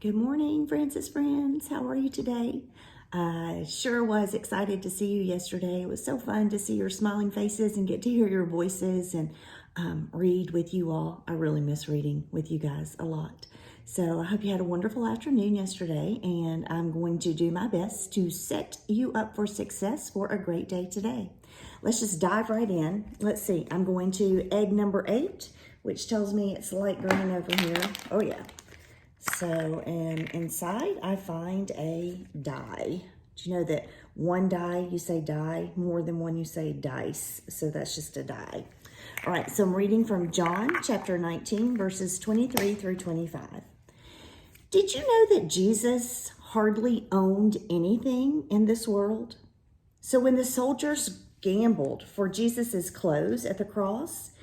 Good morning, Francis friends. How are you today? I sure was excited to see you yesterday. It was so fun to see your smiling faces and get to hear your voices and read with you all. I really miss reading with you guys a lot. So I hope you had a wonderful afternoon yesterday, and I'm going to do my best to set you up for success for a great day today. Let's just dive right in. Let's see. I'm going to egg number 8, which tells me it's light green over here. Oh, yeah. So, and inside I find a die. Do you know that one die you say die, more than one you say dice? So that's just a die. All right, so I'm reading from John chapter 19, verses 23 through 25. Did you know that Jesus hardly owned anything in this world? So when the soldiers gambled for Jesus's clothes at the cross,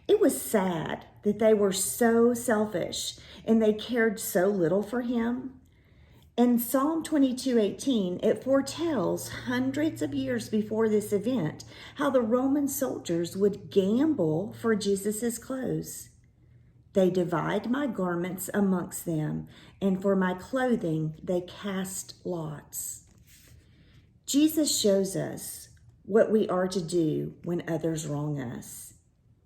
it was sad that they were so selfish and they cared so little for him. In Psalm 22:18, it foretells hundreds of years before this event how the Roman soldiers would gamble for Jesus's clothes. They divide my garments amongst them, and for my clothing they cast lots. Jesus shows us what we are to do when others wrong us.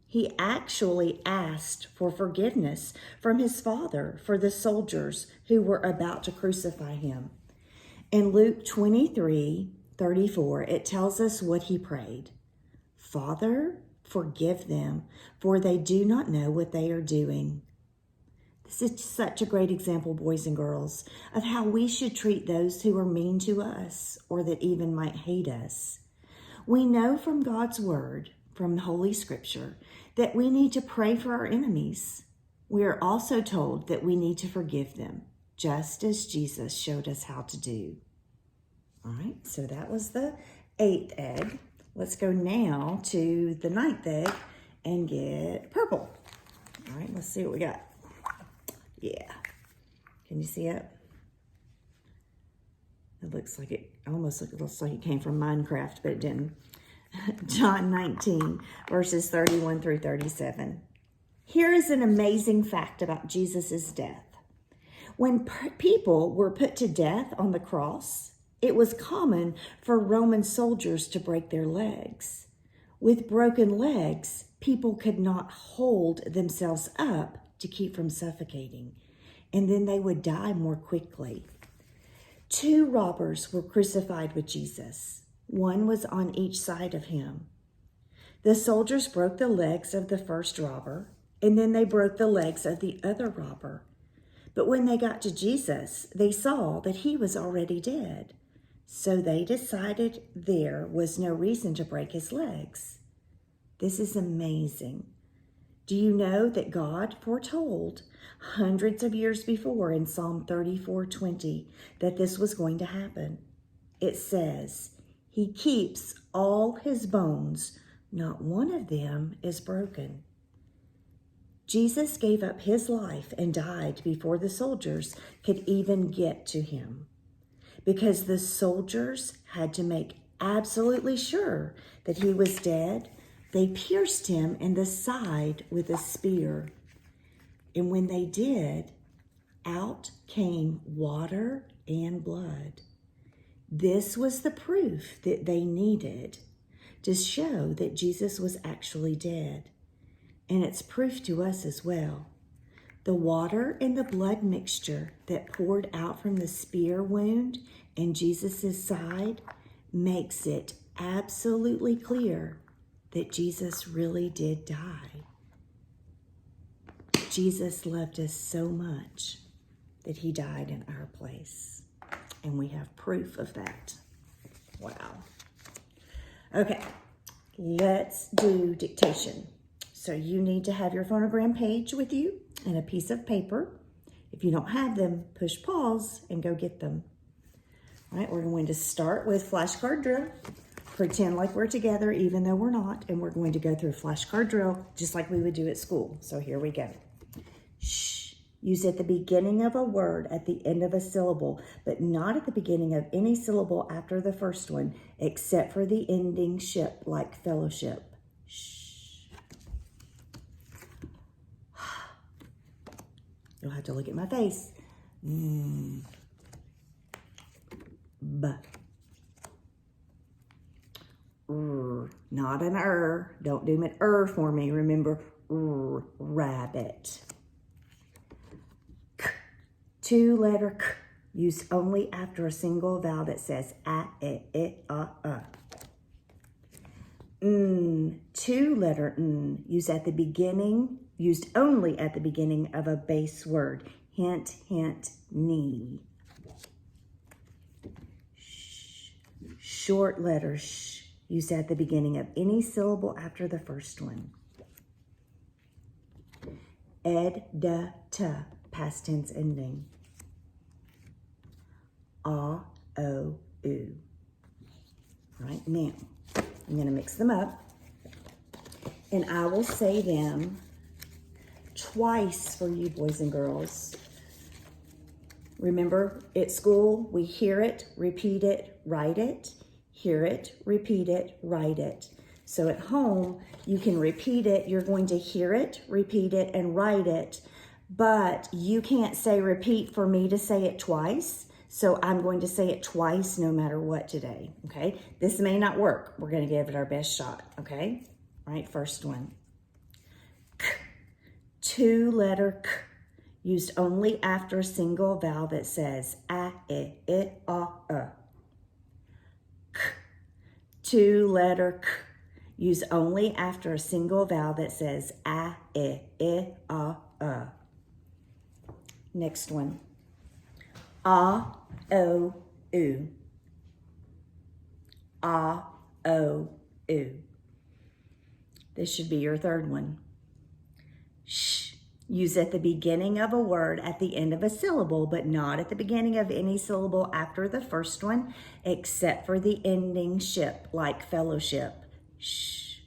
He actually asked for forgiveness from his Father for the soldiers who were about to crucify him. In Luke 23:34, it tells us what he prayed. Father, forgive them, for they do not know what they are doing. This is such a great example, boys and girls, of how we should treat those who are mean to us or that even might hate us. We know from God's word, from Holy Scripture, that we need to pray for our enemies. We are also told that we need to forgive them, just as Jesus showed us how to do. All right, so that was the 8th egg. Let's go now to the 9th egg and get purple. All right, let's see what we got. Yeah, can you see it? It looks like it looks like it came from Minecraft, but it didn't. John 19, verses 31 through 37. Here is an amazing fact about Jesus' death. When people were put to death on the cross, it was common for Roman soldiers to break their legs. With broken legs, people could not hold themselves up to keep from suffocating, and then they would die more quickly. 2 robbers were crucified with Jesus. One was on each side of him. The soldiers broke the legs of the first robber, and then they broke the legs of the other robber. But when they got to Jesus, they saw that he was already dead. So they decided there was no reason to break his legs. This is amazing. Do you know that God foretold hundreds of years before in Psalm 34:20 that this was going to happen? It says, He keeps all his bones, not one of them is broken. Jesus gave up his life and died before the soldiers could even get to him, because the soldiers had to make absolutely sure that he was dead. They pierced him in the side with a spear. And when they did, out came water and blood. This was the proof that they needed to show that Jesus was actually dead. And it's proof to us as well. The water and the blood mixture that poured out from the spear wound in Jesus' side makes it absolutely clear that Jesus really did die. Jesus loved us so much that he died in our place. And we have proof of that. Wow. Okay, let's do dictation. So you need to have your phonogram page with you and a piece of paper. If you don't have them, push pause and go get them. All right, we're going to start with flashcard drill. Pretend like we're together even though we're not, and we're going to go through flashcard drill just like we would do at school. So here we go. Shh. Use at the beginning of a word at the end of a syllable, but not at the beginning of any syllable after the first one, except for the ending ship, like fellowship. Shh. You'll have to look at my face. B. Not an Don't do an for me. Remember, rabbit. K. Two-letter K. Used only after a single vowel that says a, Two-letter N. Used only at the beginning of a base word. Hint, hint, knee. Short letter sh. Used at the beginning of any syllable after the first one. Ed, da, ta. Past tense ending. A, o, u. Right now, I'm going to mix them up, and I will say them twice for you boys and girls. Remember, at school, we hear it, repeat it, write it. Hear it, repeat it, write it. So at home, you can repeat it. You're going to hear it, repeat it, and write it. But you can't say repeat for me to say it twice. So I'm going to say it twice no matter what today, okay? This may not work. We're going to give it our best shot, okay? All right, first one. K. Two-letter K. Used only after a single vowel that says a, I, K. Two-letter K. Used only after a single vowel that says a, I. Next one. A, o, u. A, o, u. This should be your third one. Sh. Use at the beginning of a word at the end of a syllable, but not at the beginning of any syllable after the first one, except for the ending ship, like fellowship. Shh.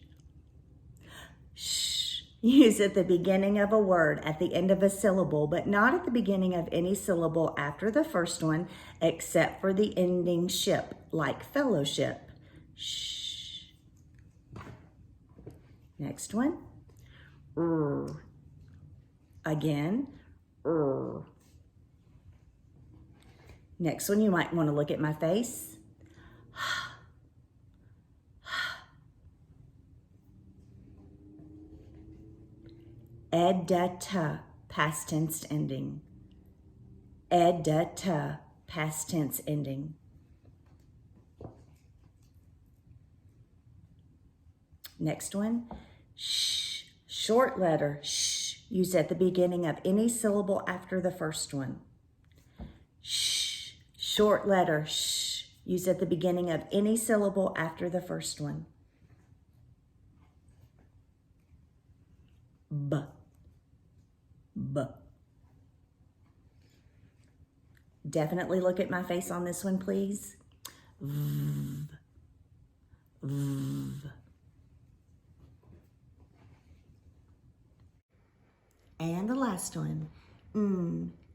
Shh. Use at the beginning of a word at the end of a syllable, but not at the beginning of any syllable after the first one, except for the ending ship, like fellowship. Shh. Next one. Again, Next one, you might want to look at my face. Edita, past tense ending. Edita, past tense ending. Next one, sh, short letter, sh, used at the beginning of any syllable after the first one. Sh, short letter, sh, used at the beginning of any syllable after the first one. B, b. Definitely look at my face on this one, please. V, v. And the last one,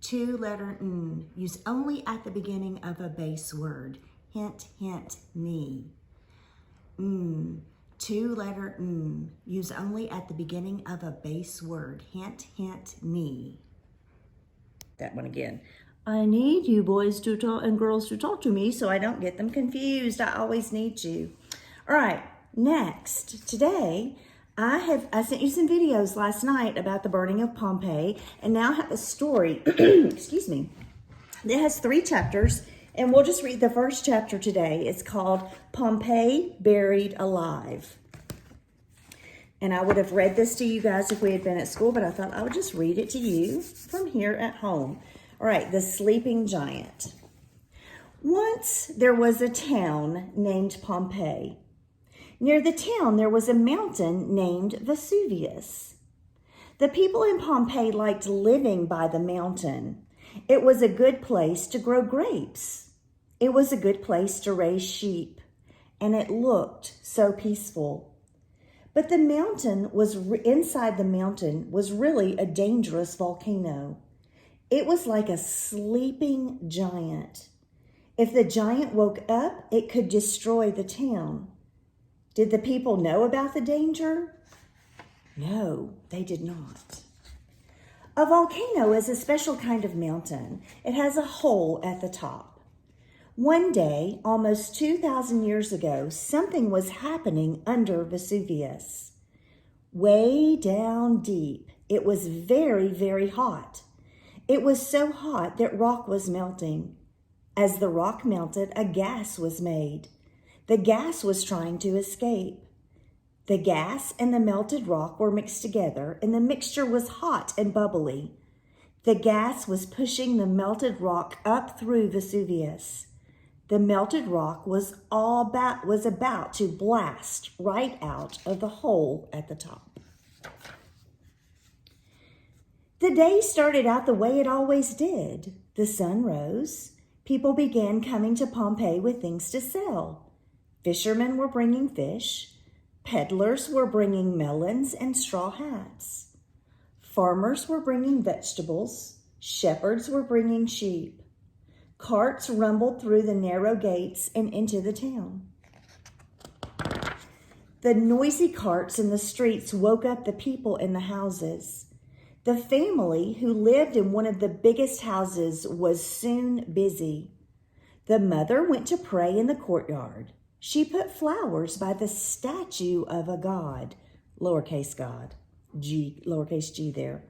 two-letter n, used only at the beginning of a base word. Hint, hint, knee. Two-letter n, used only at the beginning of a base word. Hint, hint, knee. That one again. I need you boys to talk and girls to talk to me so I don't get them confused. I always need you. All right, next, today, I sent you some videos last night about the burning of Pompeii, and now I have a story, excuse me, that has 3 chapters, and we'll just read the first chapter today. It's called Pompeii Buried Alive. And I would have read this to you guys if we had been at school, but I thought I would just read it to you from here at home. All right, the sleeping giant. Once there was a town named Pompeii. Near the town, there was a mountain named Vesuvius. The people in Pompeii liked living by the mountain. It was a good place to grow grapes. It was a good place to raise sheep, and it looked so peaceful. But the mountain inside the mountain was really a dangerous volcano. It was like a sleeping giant. If the giant woke up, it could destroy the town. Did the people know about the danger? No, they did not. A volcano is a special kind of mountain. It has a hole at the top. One day, almost 2,000 years ago, something was happening under Vesuvius. Way down deep, it was very, very hot. It was so hot that rock was melting. As the rock melted, a gas was made. The gas was trying to escape. The gas and the melted rock were mixed together, and the mixture was hot and bubbly. The gas was pushing the melted rock up through Vesuvius. The melted rock was about to blast right out of the hole at the top. The day started out the way it always did. The sun rose. People began coming to Pompeii with things to sell. Fishermen were bringing fish. Peddlers were bringing melons and straw hats. Farmers were bringing vegetables. Shepherds were bringing sheep. Carts rumbled through the narrow gates and into the town. The noisy carts in the streets woke up the people in the houses. The family who lived in one of the biggest houses was soon busy. The mother went to pray in the courtyard. She put flowers by the statue of a god, lowercase god, G, lowercase g there.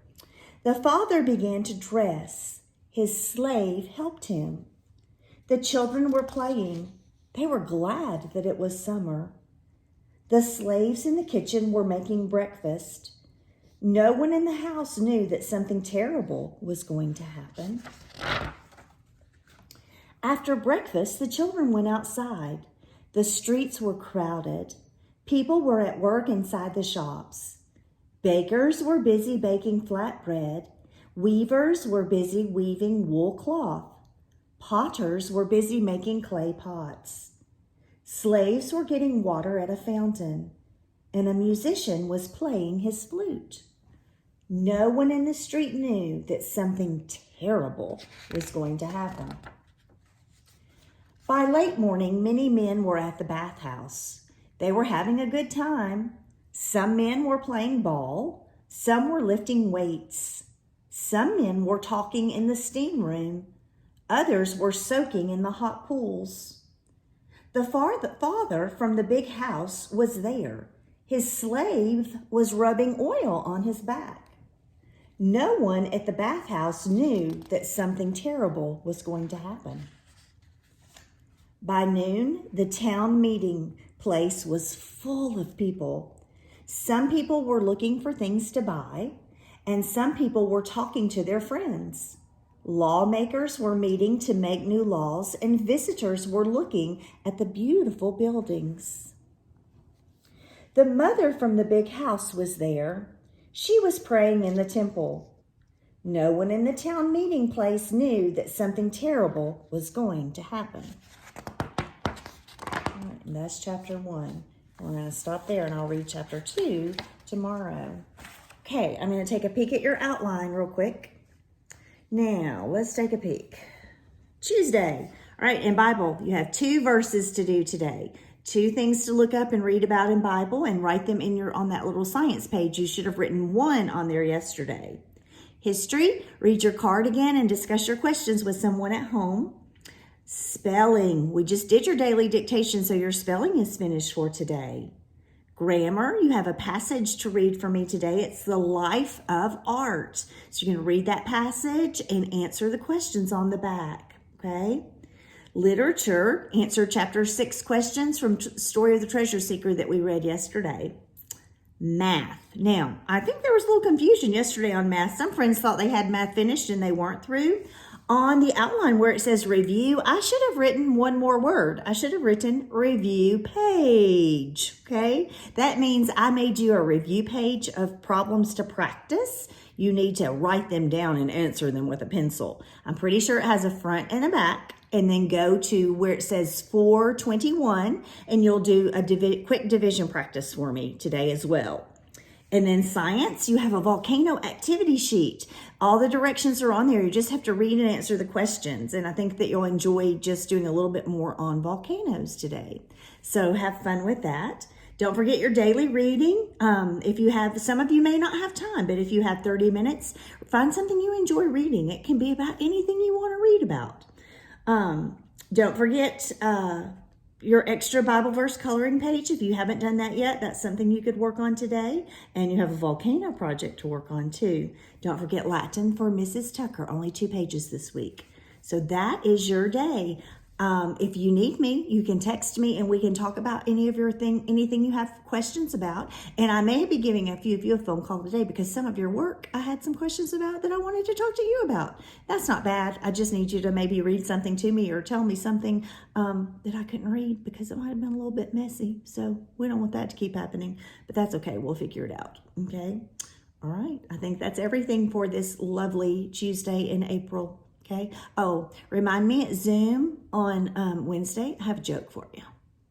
The father began to dress. His slave helped him. The children were playing. They were glad that it was summer. The slaves in the kitchen were making breakfast. No one in the house knew that something terrible was going to happen. After breakfast, the children went outside. The streets were crowded. People were at work inside the shops. Bakers were busy baking flatbread. Weavers were busy weaving wool cloth. Potters were busy making clay pots. Slaves were getting water at a fountain, and a musician was playing his flute. No one in the street knew that something terrible was going to happen. By late morning, many men were at the bathhouse. They were having a good time. Some men were playing ball. Some were lifting weights. Some men were talking in the steam room. Others were soaking in the hot pools. The father from the big house was there. His slave was rubbing oil on his back. No one at the bathhouse knew that something terrible was going to happen. By noon, the town meeting place was full of people. Some people were looking for things to buy, and some people were talking to their friends. Lawmakers were meeting to make new laws, and visitors were looking at the beautiful buildings. The mother from the big house was there. She was praying in the temple. No one in the town meeting place knew that something terrible was going to happen. And that's chapter 1. We're going to stop there, and I'll read chapter 2 tomorrow. Okay, I'm going to take a peek at your outline real quick. Now, let's take a peek. Tuesday. All right, in Bible, you have 2 verses to do today. 2 things to look up and read about in Bible, and write them in on that little science page. You should have written 1 on there yesterday. History, read your card again and discuss your questions with someone at home. Spelling, we just did your daily dictation, so your spelling is finished for today. Grammar, you have a passage to read for me today. It's the life of art. So you're going to read that passage and answer the questions on the back, okay? Literature, answer chapter 6 questions from Story of the Treasure Seeker that we read yesterday. Math. Now, I think there was a little confusion yesterday on math. Some friends thought they had math finished and they weren't through. On the outline where it says review, I should have written one more word. I should have written review page, okay? That means I made you a review page of problems to practice. You need to write them down and answer them with a pencil. I'm pretty sure it has a front and a back. And then go to where it says 421, and you'll do a quick division practice for me today as well. And then science, you have a volcano activity sheet. All the directions are on there. You just have to read and answer the questions. And I think that you'll enjoy just doing a little bit more on volcanoes today. So have fun with that. Don't forget your daily reading. If you have, some of you may not have time, but if you have 30 minutes, find something you enjoy reading. It can be about anything you want to read about. Don't forget your extra Bible verse coloring page. If you haven't done that yet, that's something you could work on today. And you have a volcano project to work on too. Don't forget Latin for Mrs. Tucker, only 2 pages this week. So that is your day. If you need me, you can text me and we can talk about anything you have questions about. And I may be giving a few of you a phone call today because some of your work I had some questions about that I wanted to talk to you about. That's not bad. I just need you to maybe read something to me or tell me something that I couldn't read because it might have been a little bit messy. So we don't want that to keep happening, but that's okay. We'll figure it out. Okay. All right. I think that's everything for this lovely Tuesday in April. Okay. Oh, remind me at Zoom on Wednesday. I have a joke for you.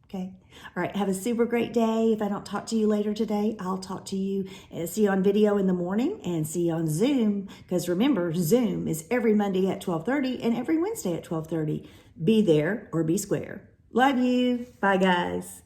Okay. All right. Have a super great day. If I don't talk to you later today, I'll talk to you and see you on video in the morning and see you on Zoom. Because remember, Zoom is every Monday at 12:30 and every Wednesday at 12:30. Be there or be square. Love you. Bye, guys.